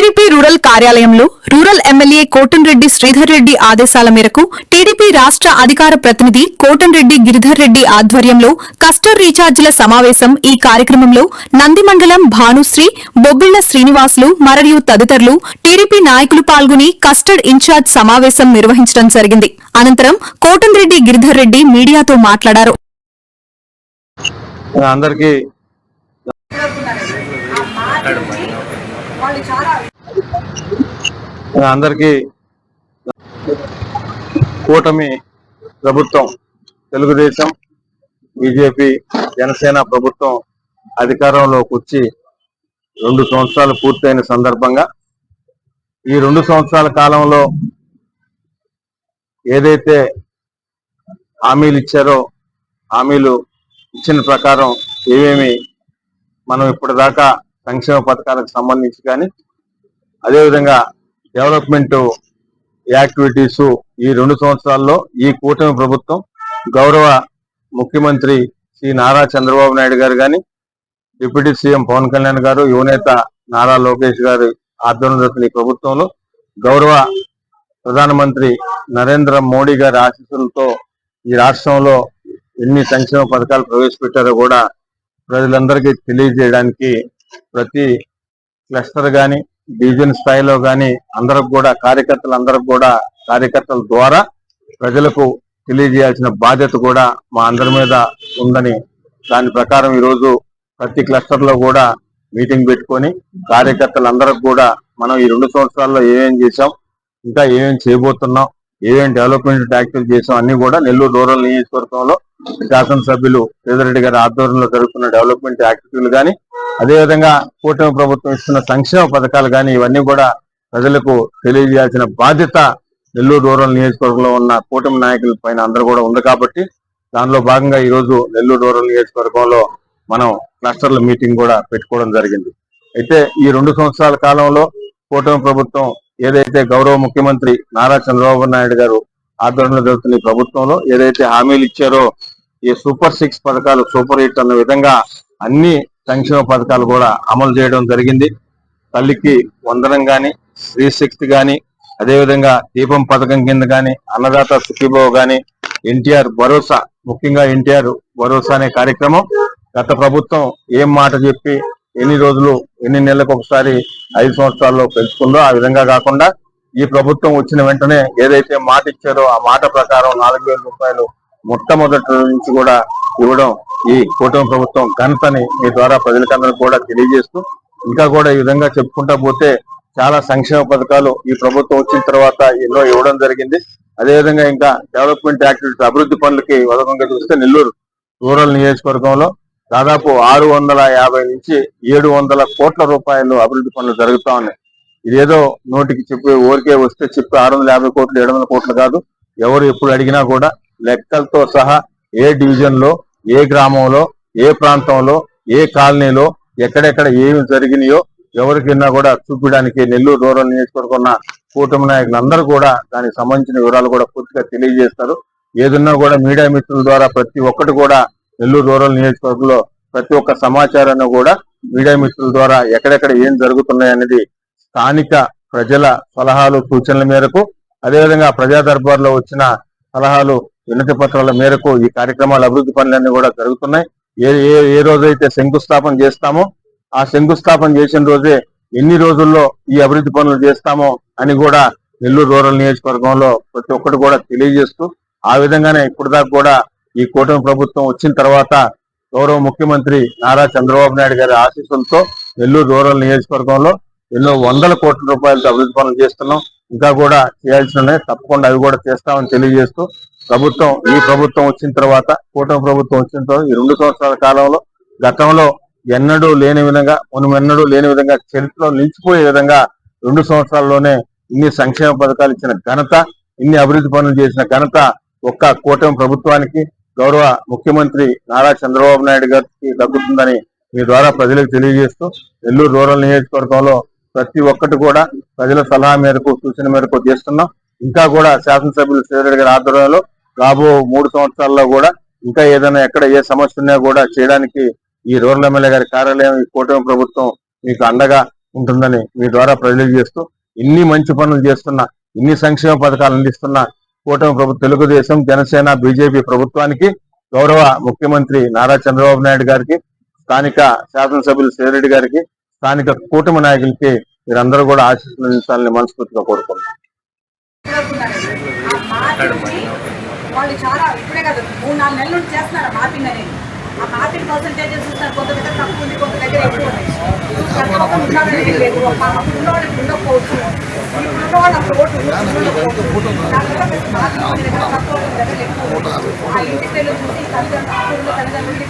TDP rural కార్యాలయంలో rural MLA Kotamreddy Sridhar Reddy ఆదేశాల మేరకు టీడీపీ రాష్ట్ర అధికార ప్రతినిధి కోటంరెడ్డి గిరిధర్ రెడ్డి ఆధ్వర్యంలో కస్టర్ రీఛార్జీల సమావేశం. ఈ కార్యక్రమంలో నందిమండలం భానుశ్రీ, బొబ్బిళ్ల శ్రీనివాసులు మరియు తదితరులు టీడీపీ నాయకులు పాల్గొని కస్టర్డ్ ఇన్ఛార్జ్ సమావేశం నిర్వహించడం జరిగింది. అనంతరం కోటంరెడ్డి గిరిధర్ రెడ్డి మీడియాతో మాట్లాడారు. అందరికీ కూటమి ప్రభుత్వం, తెలుగుదేశం, బీజేపీ, జనసేన ప్రభుత్వం అధికారంలోకి వచ్చి 2 సంవత్సరాలు పూర్తయిన సందర్భంగా ఈ 2 సంవత్సరాల కాలంలో ఏదైతే హామీలు ఇచ్చారో హామీలు ఇచ్చిన ప్రకారం ఏమేమి మనం ఇప్పటిదాకా సంక్షేమ పథకాలకు సంబంధించి కానీ అదేవిధంగా డెవలప్మెంట్ యాక్టివిటీస్ ఈ 2 సంవత్సరాల్లో ఈ కూటమి ప్రభుత్వం గౌరవ ముఖ్యమంత్రి శ్రీ నారా చంద్రబాబు నాయుడు గారు కానీ, డిప్యూటీ సీఎం పవన్ కళ్యాణ్ గారు, యువనేత నారా లోకేష్ గారి ఆధ్వర్యంలో ఈ ప్రభుత్వంలో గౌరవ ప్రధానమంత్రి నరేంద్ర మోడీ గారి ఆశీస్సులతో ఈ రాష్ట్రంలో ఎన్ని సంక్షేమ పథకాలు ప్రవేశపెట్టారో కూడా ప్రజలందరికీ తెలియజేయడానికి ప్రతి క్లస్టర్ కానీ డివిజన్ స్థాయిలో కానీ అందరికి కూడా కార్యకర్తల ద్వారా ప్రజలకు తెలియజేయాల్సిన బాధ్యత కూడా మా అందరి మీద ఉందని, దాని ప్రకారం ఈరోజు ప్రతి క్లస్టర్ లో కూడా మీటింగ్ పెట్టుకొని కార్యకర్తలందరికి కూడా మనం ఈ 2 సంవత్సరాల్లో ఏమేం చేశాం, ఇంకా ఏమేం చేయబోతున్నాం, ఏమేం డెవలప్మెంట్ యాక్టివిటీ చేసాం అన్ని కూడా నెల్లూరు రూరల్ నియోజకవర్గంలో శాసనసభ్యులు శ్రీధర్ రెడ్డి గారి ఆధ్వర్యంలో జరుగుతున్న డెవలప్మెంట్ యాక్టివిటీలు కానీ, అదేవిధంగా కూటమి ప్రభుత్వం ఇస్తున్న సంక్షేమ పథకాలు కానీ ఇవన్నీ కూడా ప్రజలకు తెలియజేయాల్సిన బాధ్యత నెల్లూరు రూరల్ నియోజకవర్గంలో ఉన్న కూటమి నాయకుల పైన అందరూ కూడా ఉంది. కాబట్టి దానిలో భాగంగా ఈ రోజు నెల్లూరు రూరల్ నియోజకవర్గంలో మనం క్లస్టర్ల మీటింగ్ కూడా పెట్టుకోవడం జరిగింది. అయితే ఈ 2 సంవత్సరాల కాలంలో కూటమి ప్రభుత్వం ఏదైతే గౌరవ ముఖ్యమంత్రి నారా చంద్రబాబు నాయుడు గారు ఆధ్వర్యంలో జరుగుతున్న ఈ ప్రభుత్వంలో ఏదైతే హామీలు ఇచ్చారో ఈ సూపర్ 6 పథకాలు సూపర్ 8 అన్న విధంగా అన్ని సంక్షేమ పథకాలు కూడా అమలు చేయడం జరిగింది. తల్లికి వందనం గాని, స్త్రీ శక్తి గాని, అదేవిధంగా దీపం పథకం కింద గాని, అన్నదాత సుఖీభవ గాని, ఎన్టీఆర్ భరోసా, ముఖ్యంగా ఎన్టీఆర్ భరోసా అనే కార్యక్రమం గత ప్రభుత్వం ఏం మాట చెప్పి ఎన్ని నెలలకు ఒకసారి 5 సంవత్సరాల్లో పెంచుకుందో ఆ విధంగా కాకుండా ఈ ప్రభుత్వం వచ్చిన వెంటనే ఏదైతే మాట ఇచ్చారో ఆ మాట ప్రకారం 4,000 రూపాయలు మొట్టమొదటి నుంచి కూడా ఇవ్వడం ఈ కూటమి ప్రభుత్వం ఘనతని మీ ద్వారా ప్రజలకందరూ కూడా తెలియజేస్తూ, ఇంకా కూడా ఈ విధంగా చెప్పుకుంటా పోతే చాలా సంక్షేమ పథకాలు ఈ ప్రభుత్వం వచ్చిన తర్వాత ఎన్నో ఇవ్వడం జరిగింది. అదేవిధంగా ఇంకా డెవలప్మెంట్ యాక్టివిటీస్ అభివృద్ధి పనులకి వదకంగా చూస్తే నెల్లూరు రూరల్ నియోజకవర్గంలో దాదాపు 650 నుంచి 700 కోట్ల రూపాయలు అభివృద్ధి పనులు జరుగుతా ఉన్నాయి. ఇదేదో నోటికి చెప్పి ఊరికే వస్తే చెప్పి 650 కోట్లు 700 కోట్లు కాదు. ఎవరు ఎప్పుడు అడిగినా కూడా లెక్కలతో సహా ఏ డివిజన్ లో, ఏ గ్రామంలో, ఏ ప్రాంతంలో, ఏ కాలనీలో ఎక్కడెక్కడ ఏమి జరిగినాయో ఎవరికైనా కూడా చూపించడానికి నెల్లూరు రూరల్ నియోజకవర్గం ఉన్న కూటమి నాయకులందరూ కూడా దానికి సంబంధించిన వివరాలు కూడా పూర్తిగా తెలియజేస్తారు. ఏదన్నా కూడా మీడియా మిత్రుల ద్వారా ప్రతి ఒక్కటి కూడా నెల్లూరు రూరల్ నియోజకవర్గంలో ప్రతి ఒక్క సమాచారాన్ని కూడా మీడియా మిత్రుల ద్వారా ఎక్కడెక్కడ ఏం జరుగుతున్నాయి అనేది స్థానిక ప్రజల సలహాలు సూచనల మేరకు, అదేవిధంగా ప్రజా దర్బార్లో వచ్చిన సలహాలు వినతి పత్రాల మేరకు ఈ కార్యక్రమాల అభివృద్ధి పనులన్నీ కూడా జరుగుతున్నాయి. ఏ రోజైతే శంకుస్థాపన చేస్తామో ఆ శంకుస్థాపన చేసిన రోజే ఎన్ని రోజుల్లో ఈ అభివృద్ధి పనులు చేస్తామో అని కూడా నెల్లూరు రూరల్ నియోజకవర్గంలో ప్రతి ఒక్కటి కూడా తెలియజేస్తూ, ఆ విధంగానే ఇప్పటిదాకా కూడా ఈ కూటమి ప్రభుత్వం వచ్చిన తర్వాత గౌరవ ముఖ్యమంత్రి నారా చంద్రబాబు నాయుడు గారి ఆశీస్సులతో నెల్లూరు రూరల్ నియోజకవర్గంలో ఎన్నో 100 కోట్ల రూపాయలతో అభివృద్ధి పనులు చేస్తున్నాం. ఇంకా కూడా చేయాల్సిన తప్పకుండా అవి కూడా చేస్తామని తెలియజేస్తూ, ఈ ప్రభుత్వం వచ్చిన తర్వాత కూటమి ప్రభుత్వం వచ్చిన తర్వాత ఈ 2 సంవత్సరాల కాలంలో గతంలో ఎన్నడూ లేని విధంగా చరిత్రలో నిలిచిపోయే విధంగా 2 సంవత్సరాల్లోనే ఇన్ని సంక్షేమ పథకాలు ఇచ్చిన ఘనత, ఇన్ని అభివృద్ధి పనులు చేసిన ఘనత ఒక్క కూటమి ప్రభుత్వానికి, గౌరవ ముఖ్యమంత్రి నారా చంద్రబాబు నాయుడు గారికి దక్కుతుందని మీ ద్వారా ప్రజలకు తెలియజేస్తూ, నెల్లూరు రూరల్ నియోజకవర్గంలో ప్రతి ఒక్కటి కూడా ప్రజల సలహా మేరకు సూచన మేరకు చేస్తున్నాం. ఇంకా కూడా శాసనసభ్యులు శ్రీధర్ రెడ్డి గారి ఆధ్వర్యంలో రాబో 3 సంవత్సరాల్లో కూడా ఇంకా ఏదైనా ఎక్కడ ఏ సమస్య ఉన్నా కూడా చేయడానికి ఈ రూరల్ ఎమ్మెల్యే గారి కార్యాలయం, ఈ కూటమి ప్రభుత్వం మీకు అండగా ఉంటుందని మీ ద్వారా ప్రజలకు చేస్తూ ఇన్ని మంచి పనులు చేస్తున్న, ఇన్ని సంక్షేమ పథకాలు అందిస్తున్న కూటమి ప్రభుత్వం, తెలుగుదేశం, జనసేన, బీజేపీ ప్రభుత్వానికి, గౌరవ ముఖ్యమంత్రి నారా చంద్రబాబు నాయుడు గారికి, స్థానిక శాసనసభ్యులు శ్రీరెడ్డి గారికి, స్థానిక కూటమి నాయకులకి మీరందరూ కూడా ఆశీస్సులు అందించాలని మనస్ఫూర్తిగా కోరుకుంటున్నాను. వాళ్ళు చాలా ఇప్పుడే కదా 3-4 నెలల నుంచి చేస్తున్నారు మార్పింగ్ అనేది. ఆ మార్పింగ్ పర్సెంటేజెస్ చూస్తారు, కొంత దగ్గర తక్కువ ఉంది, కొంత దగ్గర ఎక్కువ ఉంది. ఉన్నవాళ్ళకి లేదు, అప్పుడు ఉన్నవాళ్ళకి ఉండకపోవచ్చు, ఇప్పుడు ఉన్నవాళ్ళు అప్పుడు ఓటు తక్కువ దగ్గర ఎక్కువ. ఆ ఇంటి పేర్లు చూసి తల్లిదండ్రులు